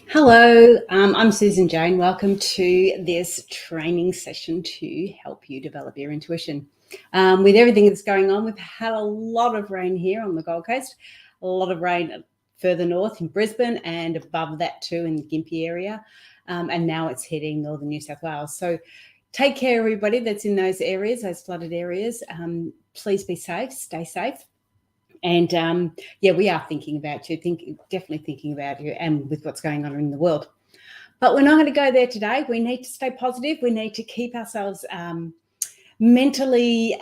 Hello, I'm Susan Jane. Welcome to this training session to help you develop your intuition. With everything that's going on, we've had a lot of rain here on the Gold Coast, a lot of rain further north in Brisbane and above that too in the Gympie area. And now it's hitting northern New South Wales. So take care, everybody that's in those areas, those flooded areas. Please be safe, stay safe. And we are thinking about you, definitely thinking about you and with what's going on in the world. But we're not going to go there today. We need to stay positive. We need to keep ourselves mentally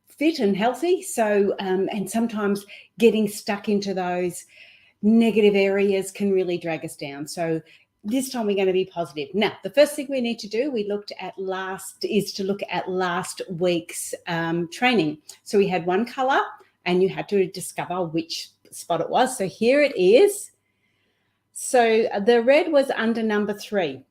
fit and healthy. So, and sometimes getting stuck into those negative areas can really drag us down. So this time we're going to be positive. Now, the first thing we need to do, is to look at last week's training. So we had one color, and you had to discover which spot it was. So here it is. So the red was under number 3.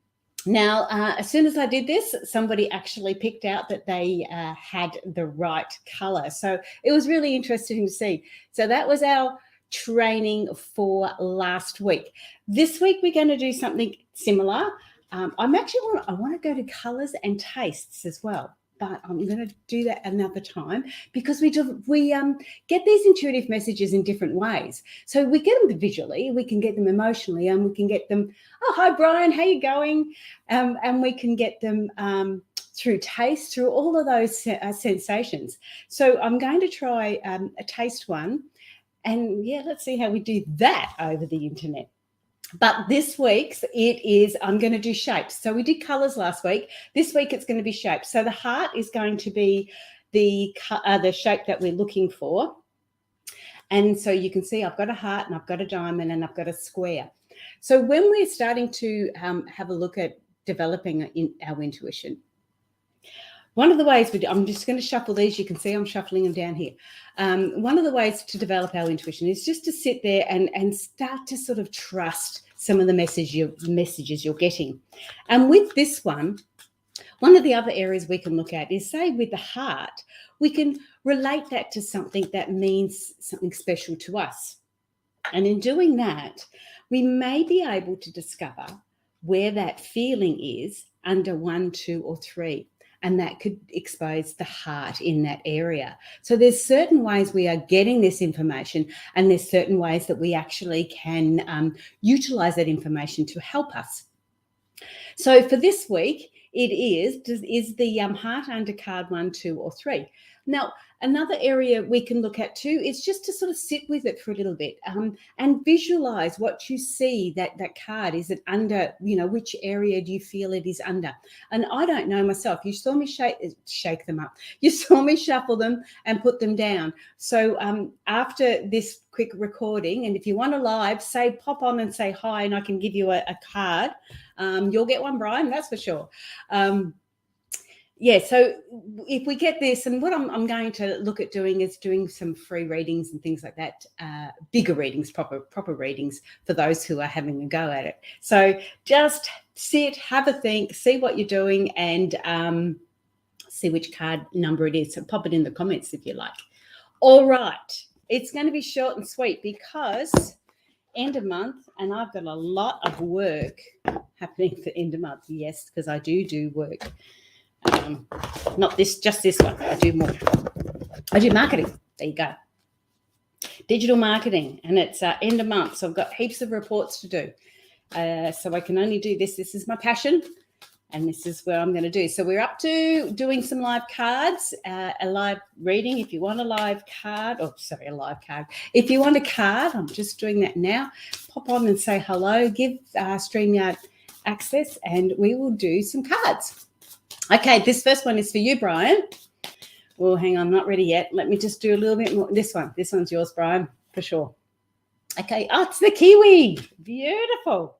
Now, as soon as I did this, somebody actually picked out that they had the right color. So it was really interesting to see. So that was our training for last week. This week, we're going to do something similar. I want to go to colors and tastes as well. But I'm going to do that another time because we get these intuitive messages in different ways. So we get them visually, we can get them emotionally, and we can get them, oh, hi, Brian, how you going? And we can get them through taste, through all of those sensations. So I'm going to try a taste one. And, let's see how we do that over the internet. But this week's I'm going to do shapes. So we did colors last week. This week it's going to be shapes. So the heart is going to be the shape that we're looking for. And so you can see I've got a heart and I've got a diamond and I've got a square. So when we're starting to have a look at developing our intuition, one of the ways I'm just going to shuffle these. You can see I'm shuffling them down here. One of the ways to develop our intuition is just to sit there and start to sort of trust some of the messages you're getting. And with this one of the other areas we can look at is, say, with the heart, we can relate that to something that means something special to us. And in doing that, we may be able to discover where that feeling is under 1, 2, or 3. And that could expose the heart in that area. So there's certain ways we are getting this information, and there's certain ways that we actually can utilize that information to help us. So for this week, it is the heart under card 1, 2, or 3. Now, another area we can look at too is just to sort of sit with it for a little bit and visualize what you see that card. Is it under, which area do you feel it is under? And I don't know myself. You saw me shake them up. You saw me shuffle them and put them down. So after this quick recording, and if you want to live, pop on and say hi, and I can give you a card. You'll get one, Brian, that's for sure. So if we get this, and what I'm going to look at doing is doing some free readings and things like that, bigger readings, proper readings for those who are having a go at it. So just sit, have a think, see what you're doing, and see which card number it is. So pop it in the comments if you like. All right, it's going to be short and sweet because end of month, and I've got a lot of work happening for end of month. Yes, because I do work. Not just this one. I do more. I do marketing. There you go. Digital marketing, and it's end of month, so I've got heaps of reports to do. So I can only do this. This is my passion, and this is where I'm going to do. So we're up to doing some live cards, a live reading. If you want a live card, If you want a card, I'm just doing that now. Pop on and say hello. Give StreamYard access, and we will do some cards. Okay, this first one is for you, Brian. Oh, hang on, not ready yet. Let me just do a little bit more. This one's yours, Brian, for sure. Okay, it's the kiwi. Beautiful.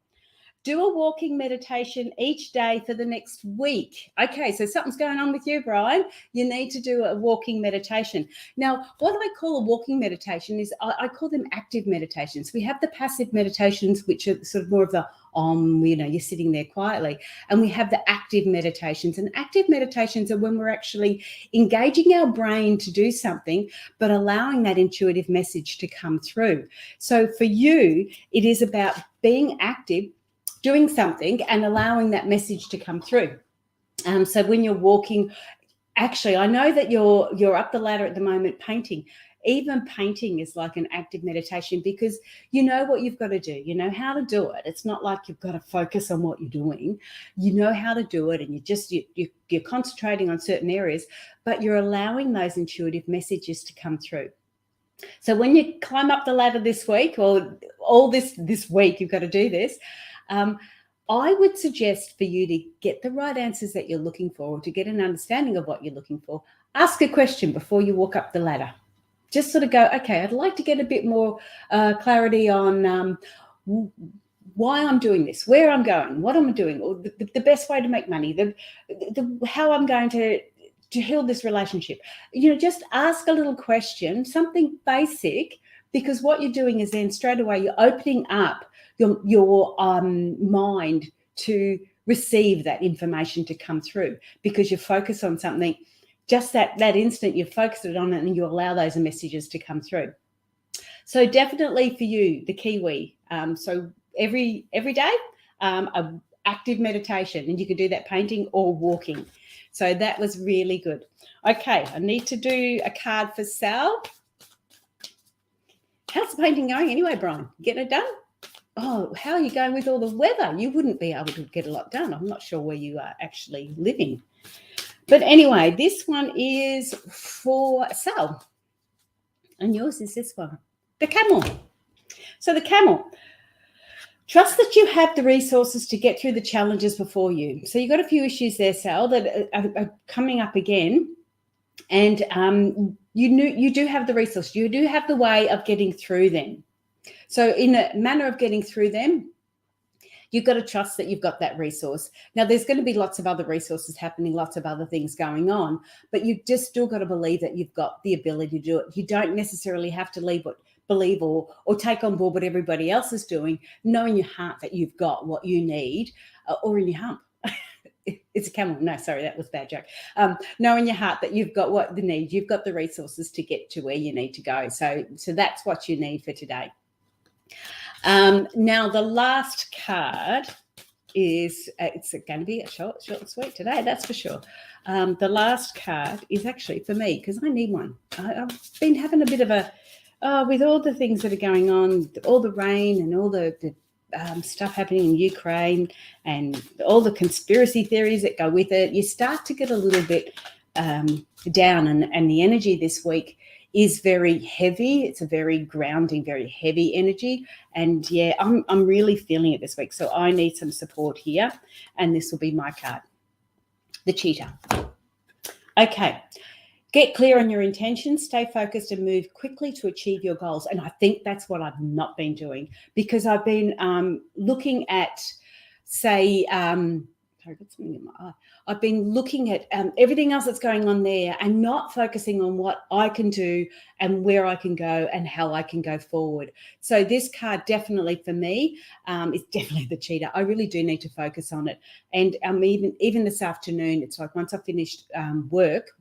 Do a walking meditation each day for the next week. Okay, so something's going on with you, Brian. You need to do a walking meditation. Now, what I call a walking meditation is I call them active meditations. We have the passive meditations, which are sort of more of the you're sitting there quietly. And we have the active meditations. And active meditations are when we're actually engaging our brain to do something, but allowing that intuitive message to come through. So for you, it is about being active, doing something and allowing that message to come through. So when you're walking, actually, I know that you're up the ladder at the moment painting. Even painting is like an active meditation because you know what you've got to do. You know how to do it. It's not like you've got to focus on what you're doing. You know how to do it, and you're concentrating on certain areas, but you're allowing those intuitive messages to come through. So when you climb up the ladder this week, or all this week, you've got to do this. I would suggest for you to get the right answers that you're looking for, or to get an understanding of what you're looking for. Ask a question before you walk up the ladder. Just sort of go, okay, I'd like to get a bit more clarity on why I'm doing this, where I'm going, what I'm doing, or the best way to make money, how I'm going to heal this relationship. Just ask a little question, something basic, because what you're doing is then straight away you're opening up your mind to receive that information to come through, because you focus on something. Just that instant, you focus it on it and you allow those messages to come through. So definitely for you, the Kiwi. So every day, a active meditation, and you could do that painting or walking. So that was really good. Okay, I need to do a card for Sal. How's the painting going anyway, Brian? Getting it done? Oh, how are you going with all the weather? You wouldn't be able to get a lot done. I'm not sure where you are actually living. But anyway, this one is for Sal. And yours is this one, the camel. So the camel. Trust that you have the resources to get through the challenges before you. So you've got a few issues there, Sal, that are coming up again. And you do have the resource. You do have the way of getting through them. So in a manner of getting through them, you've got to trust that you've got that resource. Now, there's going to be lots of other resources happening, lots of other things going on, but you've just still got to believe that you've got the ability to do it. You don't necessarily have to believe or take on board what everybody else is doing. Know in your heart that you've got what you need, or in your hump. It's a camel. No, sorry, that was a bad joke. Know in your heart that you've got what you need. You've got the resources to get to where you need to go. So that's what you need for today. Now, the last card is, it's going to be a short and sweet today, that's for sure. The last card is actually for me, because I need one. I've been having a bit of with all the things that are going on, all the rain and all the stuff happening in Ukraine and all the conspiracy theories that go with it, you start to get a little bit down, and the energy this week is very heavy. It's a very grounding, very heavy energy. And yeah, I'm really feeling it this week. So I need some support here. And this will be my card, the cheetah. Okay. Get clear on your intentions, stay focused, and move quickly to achieve your goals. And I think that's what I've not been doing, because I've been looking at, say, sorry, got something in my eye. I've been looking at everything else that's going on there and not focusing on what I can do and where I can go and how I can go forward. So this card definitely for me is definitely the cheetah. I really do need to focus on it. And even this afternoon, it's like once I've finished work,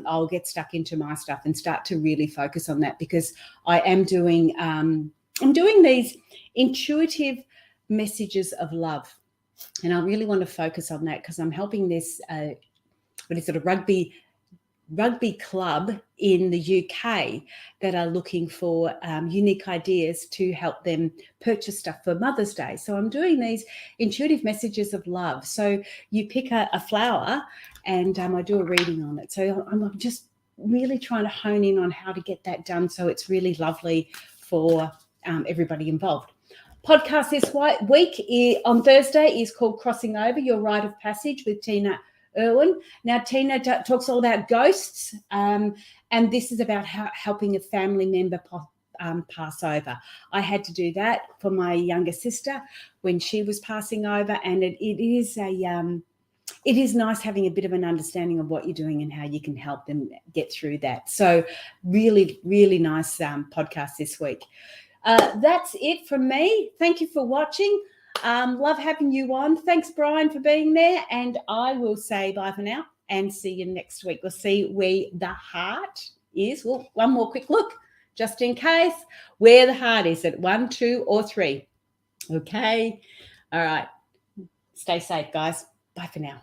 I'll get stuck into my stuff and start to really focus on that, because I am doing these intuitive messages of love. And I really want to focus on that, because I'm helping this, a rugby club in the UK that are looking for unique ideas to help them purchase stuff for Mother's Day. So I'm doing these intuitive messages of love. So you pick a flower and I do a reading on it. So I'm just really trying to hone in on how to get that done so it's really lovely for everybody involved. Podcast this week on Thursday is called Crossing Over, Your Rite of Passage with Tina Irwin. Now, Tina talks all about ghosts, and this is about helping a family member pass over. I had to do that for my younger sister when she was passing over, and it is nice having a bit of an understanding of what you're doing and how you can help them get through that. So really, really nice podcast this week. That's it from me. Thank you for watching. Love having you on. Thanks, Brian, for being there. And I will say bye for now and see you next week. We'll see where the heart is. Well, one more quick look, just in case, where the heart is at 1, 2, or 3. Okay. All right. Stay safe, guys. Bye for now.